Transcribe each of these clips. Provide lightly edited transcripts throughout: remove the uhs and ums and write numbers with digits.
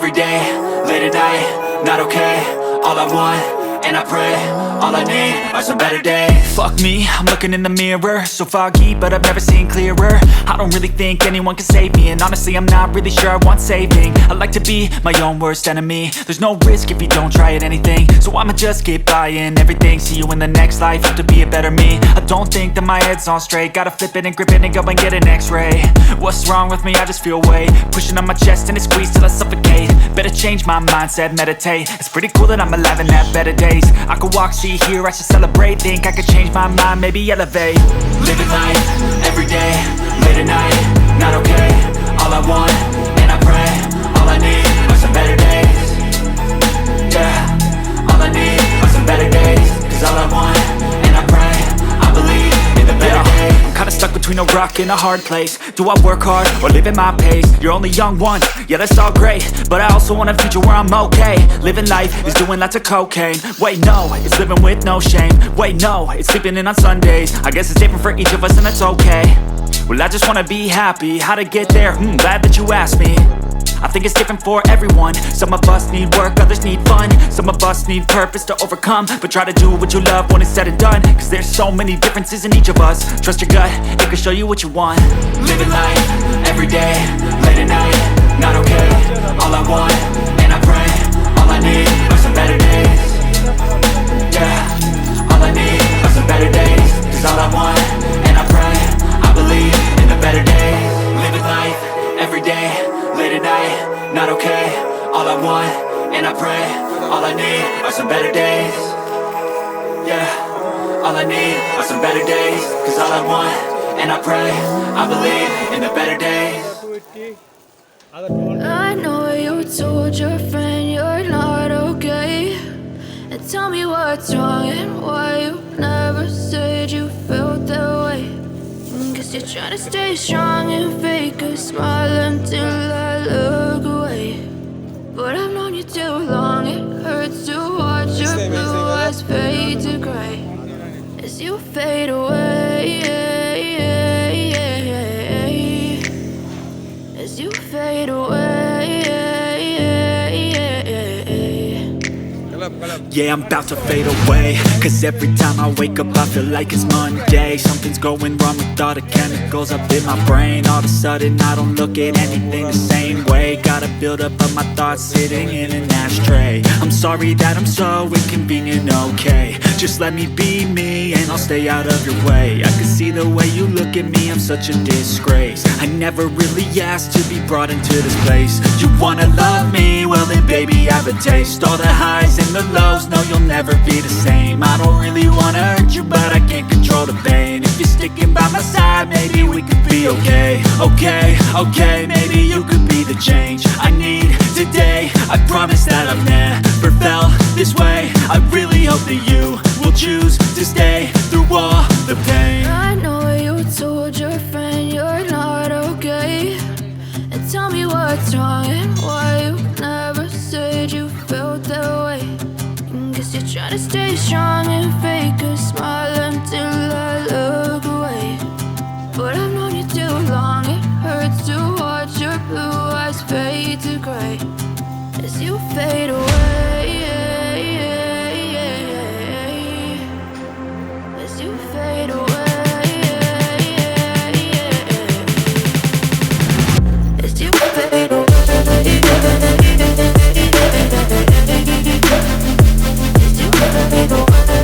every day, late at night, not okay. All I want, and I pray, all I need are some better days. Fuck me, I'm looking in the mirror, so foggy, but I've never seen clearer. I don't really think anyone can save me, and honestly I'm not really sure I want saving. I like to be my own worst enemy. There's no risk if you don't try at anything, so I'ma just keep buying everything. See you in the next life, have to be a better me. I don't think that my head's on straight, gotta flip it and grip it and go and get an x-ray. What's wrong with me? I just feel weight pushing on my chest and it squeezes till I suffocate. Better change my mindset, meditate. It's pretty cool that I'm alive and have better days. I could walk, see, hear, I should celebrate. Think I could change my mind, maybe elevate. Living life, every day, late at night, not okay. All I want, and I pray, all I need are some better days. Yeah, all I need are some better days. Cause all I want, and I pray, I believe in the better days. I'm kinda stuck between a rock and a hard place. Do I work hard or live at my pace? You're only young once, yeah that's all great, but I also want a future where I'm okay. Living life is doing lots of cocaine. Wait no, it's living with no shame. Wait no, it's sleeping in on Sundays. I guess it's different for each of us and that's okay. Well I just wanna be happy, how to get there? Glad that you asked me. I think it's different for everyone. Some of us need work, others need fun. Some of us need purpose to overcome. But try to do what you love when it's said and done, cause there's so many differences in each of us. Trust your gut, it can show you what you want. Living life, every day, late at night, not okay. All I want, and I pray, all I need are some better days. Yeah, all I need are some better days. Cause all I want, and I pray, I believe in the better days. Living life, every day, late at night, not okay. All I want, and I pray, all I need are some better days. Yeah, all I need are some better days. Cause all I want, and I pray, I believe in the better days. I know you told your friend you're not okay, and tell me what's wrong and why you never said you felt that way. Guess you're trying to stay strong and fake a smile until I look away. But I've known you too long, it hurts to watch your blue eyes fade to gray as you fade away. As you fade away. Yeah, I'm about to fade away, cause every time I wake up I feel like it's Monday. Something's going wrong with all the chemicals up in my brain. All of a sudden I don't look at anything the same way. Gotta build up of my thoughts sitting in an ashtray. I'm sorry that I'm so inconvenient, okay. Just let me be me and I'll stay out of your way. I can see the way you look at me, I'm such a disgrace. I never really asked to be brought into this place. You wanna love me? Well then baby I have a taste. All the highs and the lows, no you'll never be the same. I don't really wanna hurt you but I can't control the pain. If you're sticking by my side maybe we could be okay. Okay, maybe you could be the change I need today. I promise that I've never felt this way. I really hope that you will choose to stay through all the pain. I know you told your friend you're not okay, and tell me what's wrong and why you never said you felt that way. Guess you're trying to stay strong and fake a smile until I look away. But I've known you too long, it hurts to watch your blue eyes fade to gray as you fade away. As you fade away. As you fade away. As you fade away.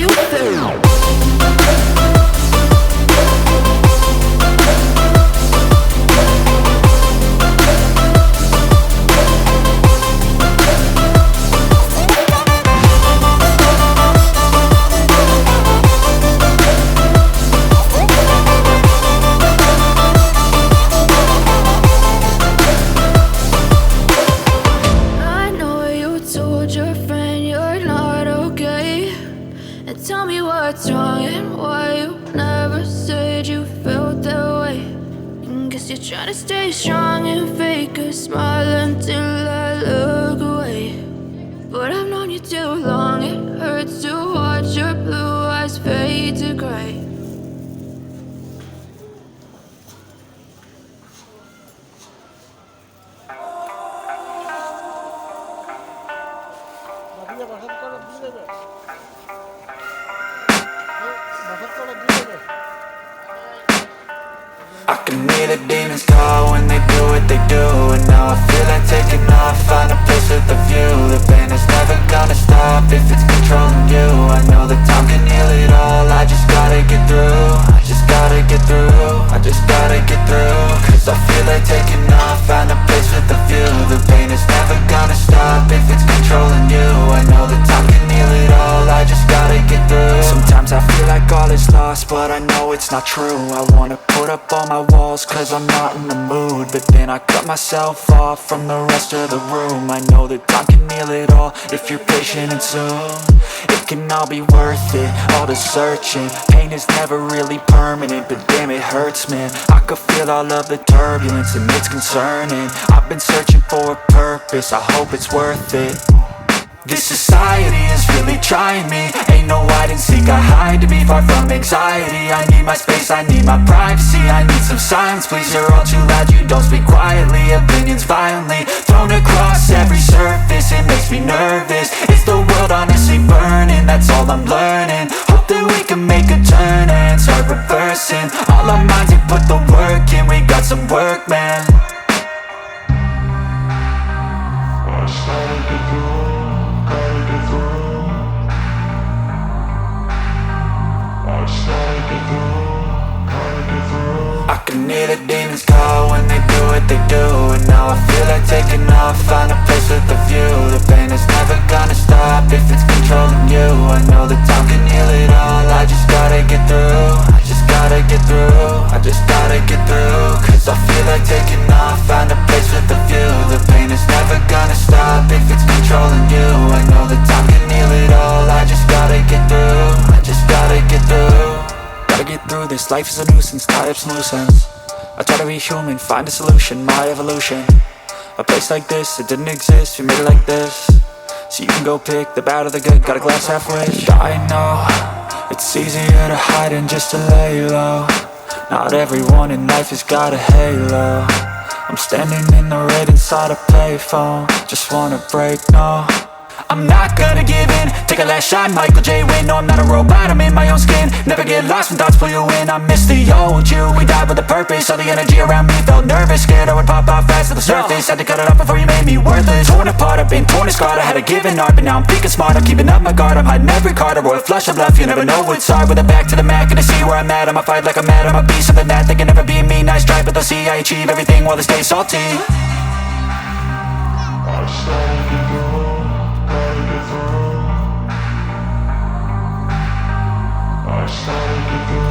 you feel. I know you told your friend you're not okay, and tell me what's wrong and why you never said you felt that way. Guess you're trying to stay strong and fake a smile until I look away. But I've known you too long, it hurts to watch your blue eyes fade to gray. I can hear the demons call when they do what they do, and now I feel like taking off, find a place with a view. The pain is never gonna stop if it's controlling you. I know that time can heal it all, I just gotta get through. I just gotta get through, I just gotta get through. Cause I feel like taking off, find a place with a view. The pain is never gonna stop if it's controlling you. I know that time can heal it all, I just gotta get through. Sometimes I feel like all is lost, but I know it's not true. I wanna put up all my walls cause I'm not in the mood, but then I cut myself off from the rest of the room. I know that time can heal it all if you're patient and soon it can all be worth it, all the searching. Pain is never really permanent, but damn it hurts, man. I could feel all of the turbulence and it's concerning. I've been searching for a purpose, I hope it's worth it. This society is really trying me. Ain't no hide and seek, I hide to be far from anxiety. I need my space, I need my privacy. I need some silence, please, you're all too loud. You don't speak quietly, opinions violently thrown across every surface. It makes me nervous, is the world honestly burning? That's all I'm learning. Hope that we can make a turn and start reversing all our minds and put the work in. We got some work, man. I started to do, gotta get through. I started to do, gotta get through. I can hear the demons call when they do what they do, and now I feel like taking off, find a place with a view. The pain is never gonna stop if it's controlling you. I know that time can heal it all, I just gotta get through. I just gotta get through, I just gotta get through. Cause I feel like taking off, find a place with a view. The pain is never gonna stop if it's controlling you. I know that time can heal it all, I just gotta get through. I just gotta get through. Gotta get through this, life is a nuisance, tie up some loose ends. I try to be human, find a solution, my evolution. A place like this, it didn't exist, we made it like this. So you can go pick the bad or the good, got a glass halfway. I know, it's easier to hide than just to lay low. Not everyone in life has got a halo. I'm standing in the red inside a payphone, just wanna break, no. I'm not gonna give in, take a last shot, Michael J. Win. No, I'm not a robot, I'm in my own skin. Never get lost when thoughts pull you in. I miss the old you, we died with a purpose. All the energy around me felt nervous, scared I would pop out fast to the surface. Had to cut it off before you made me worthless. Torn apart, I've been torn and scarred. I had a given art, but now I'm thinking smart. I'm keeping up my guard, I'm hiding every card. A royal flush of bluff, you never know what's hard. With a back to the mat, gonna see where I'm at. I'ma fight like I'm mad, I'ma be something that they can never be me. Nice try, but they'll see I achieve everything while they stay salty. I started to do, gotta get through. I started to do,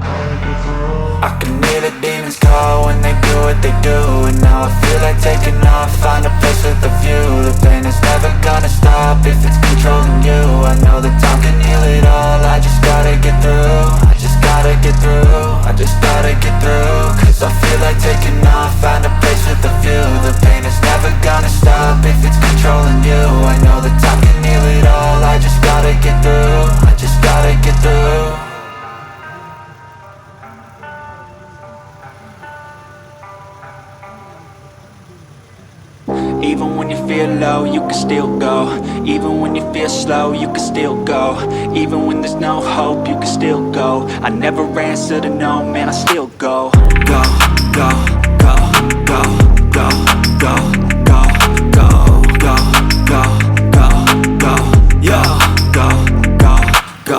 gotta get through. I can hear the demons call when they do what they do, and now I feel like taking off, find a place with a view. The pain is never gonna stop if it's controlling you. I know that time can heal it all, I just gotta get through. I just gotta get through, I just gotta get through. Cause I feel like taking off, find a place with a view. The pain is never gonna stop if it's controlling you. I know that time can heal it all, I just gotta get through. I just gotta get through. Even when you feel low, you can still go. Even when you feel slow, you can still go. Even when there's no hope, you can still go. I never answer to no, man, I still go. Go, go, go, go, go, go, go, go, go, go, go, go, yo, go, go, go,